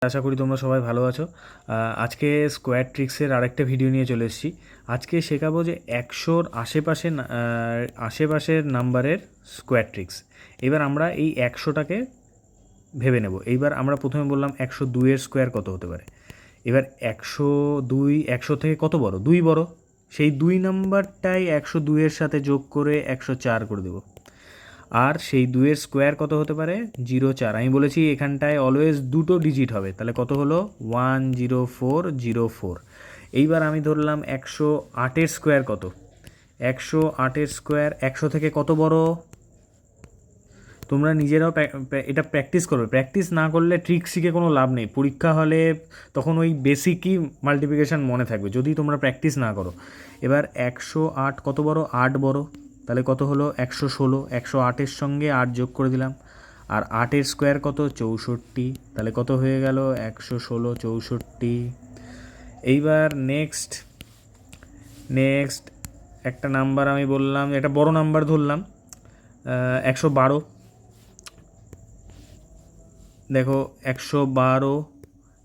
আশা করি তোমরা সবাই ভালো আছো। আজকে স্কোয়ার ট্রিক্সের আরেকটা ভিডিও নিয়ে চলে এসেছি। আজকে শেখাবো যে 100-র আশেপাশের নাম্বারের স্কোয়ার ট্রিক্স। এবার আমরা এই 100টাকে ভেবে নেব। এইবার আমরা প্রথমে বললাম 102-এর স্কোয়ার কত হতে পারে। এবার 102 100 থেকে কত বড়? 2 বড়। সেই 2 নাম্বারটাই 102-এর সাথে যোগ করে 104 করে দেবো। আর সেই 2-এর স্কোয়ার কত হতে পারে? 04। আমি বলেছি এখানটায় অলওয়েজ দুটো ডিজিট হবে, তাহলে কত হলো? 10404। এইবার আমি ধরলাম 108-এর স্কোয়ার কত? 108-এর স্কোয়ার 100 থেকে কত বড়? তোমরা নিজেরাও এটা প্র্যাকটিস করবে। প্র্যাকটিস না করলে ট্রিক শিখে কোনো লাভ নেই। পরীক্ষা হলে তখন ওই বেসিকই মাল্টিপ্লিকেশান মনে থাকবে যদি তোমরা প্র্যাকটিস না করো। এবার 108 কত বড়? 8 বড়। তাহলে কত হলো? 116। 108-এর সঙ্গে 8 যোগ করে দিলাম। আর 8-এর স্কোয়ার কত? 64। তাহলে কত হয়ে গেল? 116 64। এইবার নেক্সট একটা নাম্বার আমি বললাম, একটা বড় নাম্বার ধরলাম 112। দেখো 112,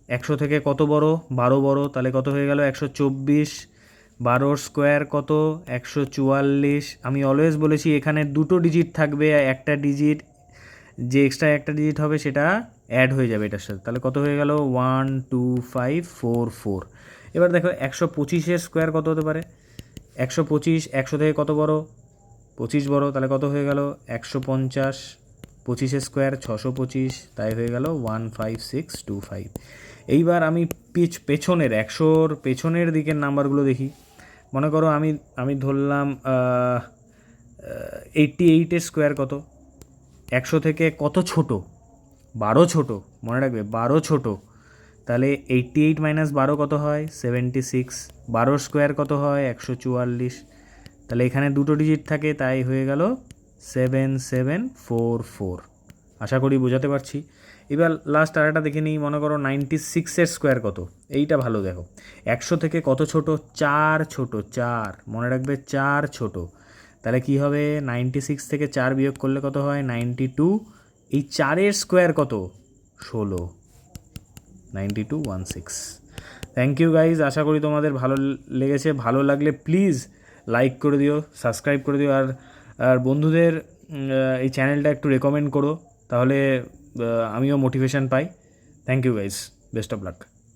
100 থেকে কত বড়? 12 বড়। তাহলে কত হয়ে গেল? 124। 12-র স্কোয়ার কত? 144। আমি অলওয়েজ বলেছি এখানে দুটো ডিজিট থাকবে, একটা ডিজিট যে এক্সট্রা একটা ডিজিট হবে সেটা অ্যাড হয়ে যাবে এটার সাথে। তাহলে কত হয়ে গেল? 12544। এবার দেখো 125-এর স্কোয়ার কত হতে পারে? 125 100 থেকে কত বড়? 25 বড়। তাহলে কত হয়ে গেল? 150। 25-এর স্কোয়ার 625, তাই হয়ে গেল 15625। এইবার আমি পেছনের 100-র পেছনের দিকের নাম্বারগুলো দেখি। মনে করো আমি ধরলাম 88-এর স্কোয়ার কত? 100 থেকে কত ছোট? 12 ছোট। মনে রাখবে 12 ছোট। তাহলে 88 - 12 কত হয়? 76। 12-র স্কোয়ার কত হয়? 144। তাহলে এখানে দুটো ডিজিট থাকে, তাই হয়ে গেল 7744। আশা করি বোঝাতে পারছি। এবার লাস্ট আরেকটা দেখে নিই। মনে করো 96-এর স্কোয়ার কত? এইটা ভালো দেখো। 100 থেকে কত ছোট? 4 ছোট। 4 মনে রাখবে, 4 ছোট। তাহলে কি হবে? 96 থেকে 4 বিয়োগ করলে কত হয়? 92। এই 4-এর স্কোয়ার কত? 16। 9216। Thank you guys. আশা করি তোমাদের ভালো লেগেছে। ভালো লাগলে প্লিজ লাইক করে দিও, সাবস্ক্রাইব করে দিও, আর বন্ধুদের এই চ্যানেলটা একটু রেকমেন্ড করো, তাহলে আমিও মোটিভেশন পাই। Thank you guys, best of lakh.